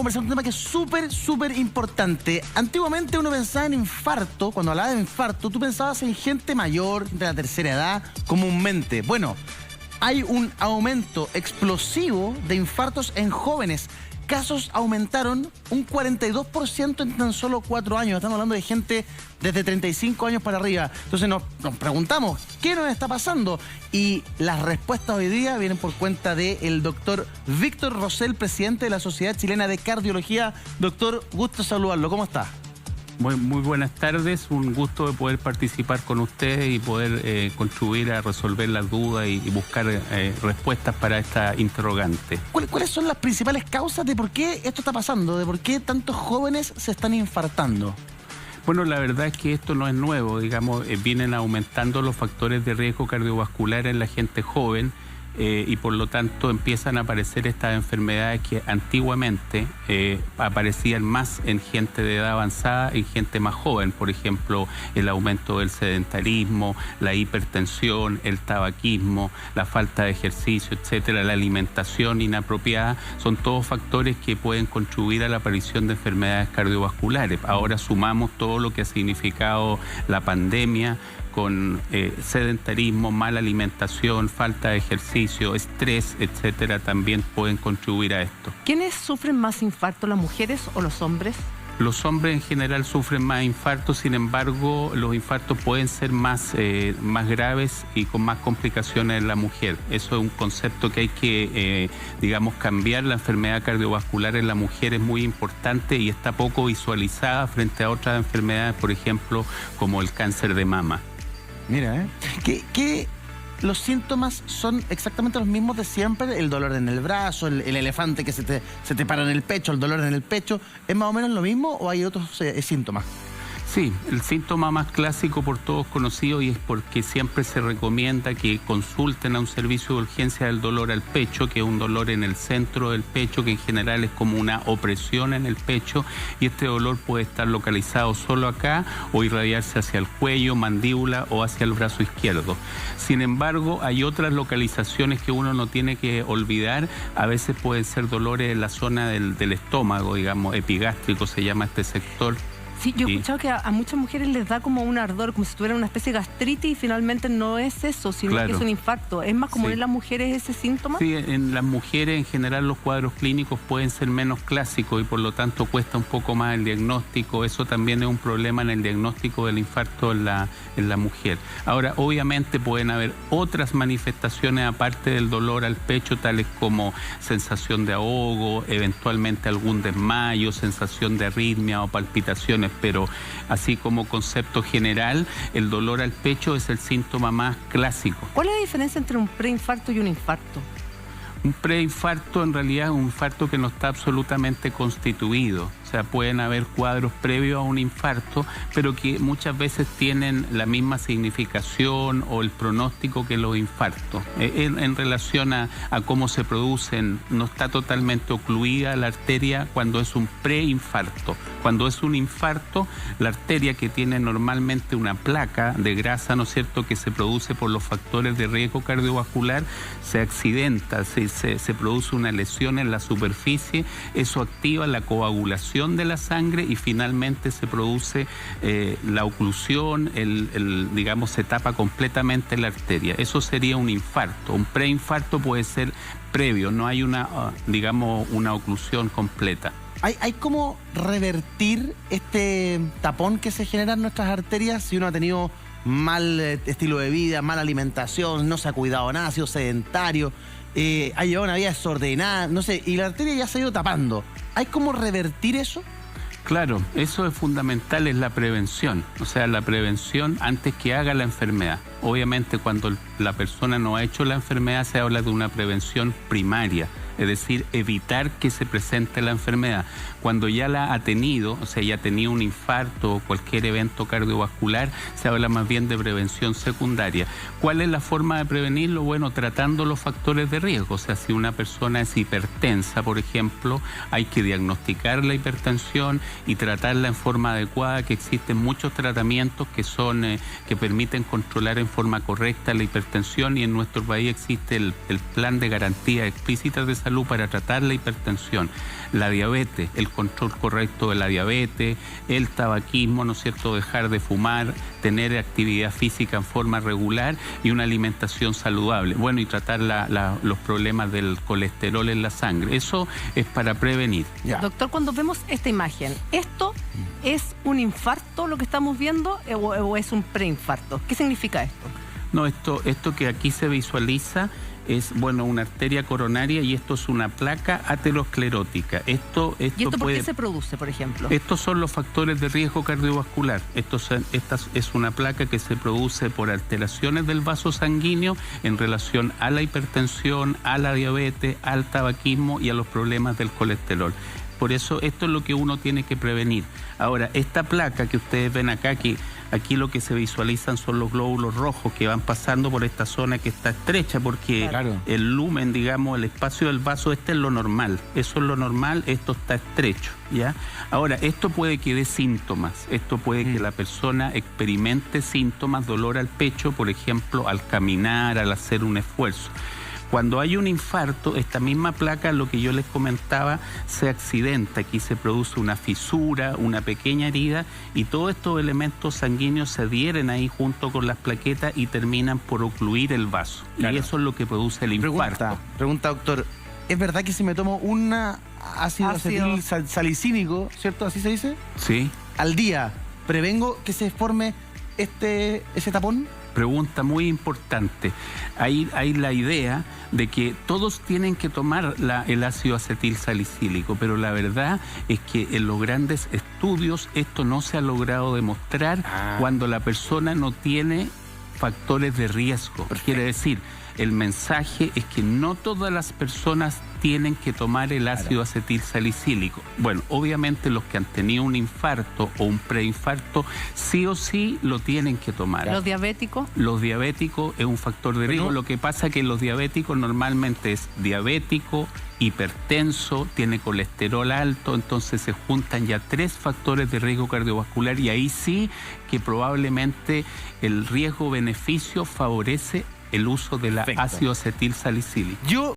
conversar un tema que es súper importante. Antiguamente uno pensaba en infarto, cuando hablaba de infarto, tú pensabas en gente mayor, de la tercera edad, comúnmente. Bueno, hay un aumento explosivo de infartos en jóvenes. Casos aumentaron un 42% en tan solo 4 años. Estamos hablando de gente desde 35 años para arriba. Entonces nos preguntamos, ¿qué nos está pasando? Y las respuestas hoy día vienen por cuenta del doctor Víctor Rosell, presidente de la Sociedad Chilena de Cardiología. Doctor, gusto saludarlo. ¿Cómo está? Muy buenas tardes, un gusto de poder participar con ustedes y poder contribuir a resolver las dudas y buscar respuestas para esta interrogante. ¿Cuáles son las principales causas de por qué esto está pasando? ¿De por qué tantos jóvenes se están infartando? Bueno, la verdad es que esto no es nuevo, digamos, vienen aumentando los factores de riesgo cardiovascular en la gente joven. Y por lo tanto empiezan a aparecer estas enfermedades que antiguamente aparecían más en gente de edad avanzada y en gente más joven. Por ejemplo, el aumento del sedentarismo, la hipertensión, el tabaquismo, la falta de ejercicio, etcétera, la alimentación inapropiada, son todos factores que pueden contribuir a la aparición de enfermedades cardiovasculares. Ahora sumamos todo lo que ha significado la pandemia, con sedentarismo, mala alimentación, falta de ejercicio, estrés, etcétera, también pueden contribuir a esto. ¿Quiénes sufren más infarto, las mujeres o los hombres? Los hombres en general sufren más infartos, sin embargo, los infartos pueden ser más graves y con más complicaciones en la mujer. Eso es un concepto que hay que, digamos, cambiar. La enfermedad cardiovascular en la mujer es muy importante y está poco visualizada frente a otras enfermedades, por ejemplo, como el cáncer de mama. Mira, ¿Qué los síntomas son exactamente los mismos de siempre? El dolor en el brazo, el elefante que se te para en el pecho, el dolor en el pecho, ¿es más o menos lo mismo o hay otros síntomas? Sí, el síntoma más clásico por todos conocido y es porque siempre se recomienda que consulten a un servicio de urgencia del dolor al pecho, que es un dolor en el centro del pecho, que en general es como una opresión en el pecho, y este dolor puede estar localizado solo acá o irradiarse hacia el cuello, mandíbula o hacia el brazo izquierdo. Sin embargo, hay otras localizaciones que uno no tiene que olvidar. A veces pueden ser dolores en la zona del estómago, digamos, epigástrico se llama este sector. Sí, yo he escuchado que a muchas mujeres les da como un ardor, como si tuvieran una especie de gastritis, y finalmente no es eso, sino que es un infarto. ¿Es más común en las mujeres ese síntoma? Sí, en las mujeres en general los cuadros clínicos pueden ser menos clásicos y por lo tanto cuesta un poco más el diagnóstico. Eso también es un problema en el diagnóstico del infarto en la mujer. Ahora, obviamente pueden haber otras manifestaciones aparte del dolor al pecho, tales como sensación de ahogo, eventualmente algún desmayo, sensación de arritmia o palpitaciones. Pero así como concepto general, el dolor al pecho es el síntoma más clásico. ¿Cuál es la diferencia entre un preinfarto y un infarto? Un preinfarto en realidad es un infarto que no está absolutamente constituido. O sea, pueden haber cuadros previos a un infarto, pero que muchas veces tienen la misma significación o el pronóstico que los infartos. En relación a cómo se producen, no está totalmente ocluida la arteria cuando es un preinfarto. Cuando es un infarto, la arteria, que tiene normalmente una placa de grasa, ¿no es cierto?, que se produce por los factores de riesgo cardiovascular, se accidenta, se produce una lesión en la superficie, eso activa la coagulación de la sangre y finalmente se produce la oclusión, digamos, se tapa completamente la arteria. Eso sería un infarto. Un preinfarto puede ser previo, no hay digamos, una oclusión completa. ¿Hay cómo revertir este tapón que se genera en nuestras arterias si uno ha tenido mal estilo de vida, mala alimentación, no se ha cuidado nada, ha sido sedentario, ha llevado una vida desordenada, no sé, y la arteria ya se ha ido tapando? ¿Hay cómo revertir eso? Claro, eso es fundamental, es la prevención. O sea, la prevención antes que haga la enfermedad. Obviamente, cuando la persona no ha hecho la enfermedad, se habla de una prevención primaria. Es decir, evitar que se presente la enfermedad. Cuando ya la ha tenido, o sea, ya ha tenido un infarto o cualquier evento cardiovascular, se habla más bien de prevención secundaria. ¿Cuál es la forma de prevenirlo? Bueno, tratando los factores de riesgo. O sea, si una persona es hipertensa, por ejemplo, hay que diagnosticar la hipertensión y tratarla en forma adecuada, que existen muchos tratamientos que permiten controlar en forma correcta la hipertensión, y en nuestro país existe el plan de garantía explícita de salud salud para tratar la hipertensión, la diabetes, el control correcto de la diabetes, el tabaquismo, ¿no es cierto?, dejar de fumar, tener actividad física en forma regular y una alimentación saludable. Bueno, y tratar los problemas del colesterol en la sangre. Eso es para prevenir. Ya. Doctor, cuando vemos esta imagen, ¿esto es un infarto lo que estamos viendo o es un preinfarto? ¿Qué significa esto? No, esto que aquí se visualiza es, bueno, una arteria coronaria y esto es una placa aterosclerótica. ¿Y esto por qué se produce, por ejemplo? Estos son los factores de riesgo cardiovascular. Esta es una placa que se produce por alteraciones del vaso sanguíneo en relación a la hipertensión, a la diabetes, al tabaquismo y a los problemas del colesterol. Por eso esto es lo que uno tiene que prevenir. Ahora, esta placa que ustedes ven acá, que aquí lo que se visualizan son los glóbulos rojos que van pasando por esta zona que está estrecha, porque el lumen, digamos, el espacio del vaso, este es lo normal. Eso es lo normal, esto está estrecho, ¿ya? Ahora, esto puede que dé síntomas. Esto puede que la persona experimente síntomas, dolor al pecho, por ejemplo, al caminar, al hacer un esfuerzo. Cuando hay un infarto, esta misma placa, lo que yo les comentaba, se accidenta. Aquí se produce una fisura, una pequeña herida y todos estos elementos sanguíneos se adhieren ahí junto con las plaquetas y terminan por ocluir el vaso. Claro. Y eso es lo que produce el infarto. Pregunta, doctor. ¿Es verdad que si me tomo un ácido acetil salicílico, ¿cierto? ¿Así se dice? Sí. Al día, ¿prevengo que se forme ese tapón? Pregunta muy importante. Hay la idea de que todos tienen que tomar el ácido acetil salicílico, pero la verdad es que en los grandes estudios esto no se ha logrado demostrar cuando la persona no tiene factores de riesgo. Quiere decir, el mensaje es que no todas las personas tienen que tomar el ácido acetil salicílico. Bueno, obviamente los que han tenido un infarto o un preinfarto sí o sí lo tienen que tomar. ¿Los diabéticos? Los diabéticos es un factor de riesgo. Lo que pasa es que los diabéticos normalmente es diabético, hipertenso, tiene colesterol alto, entonces se juntan ya 3 factores de riesgo cardiovascular y ahí sí que probablemente el riesgo-beneficio favorece el uso de la ácido acetil salicílico.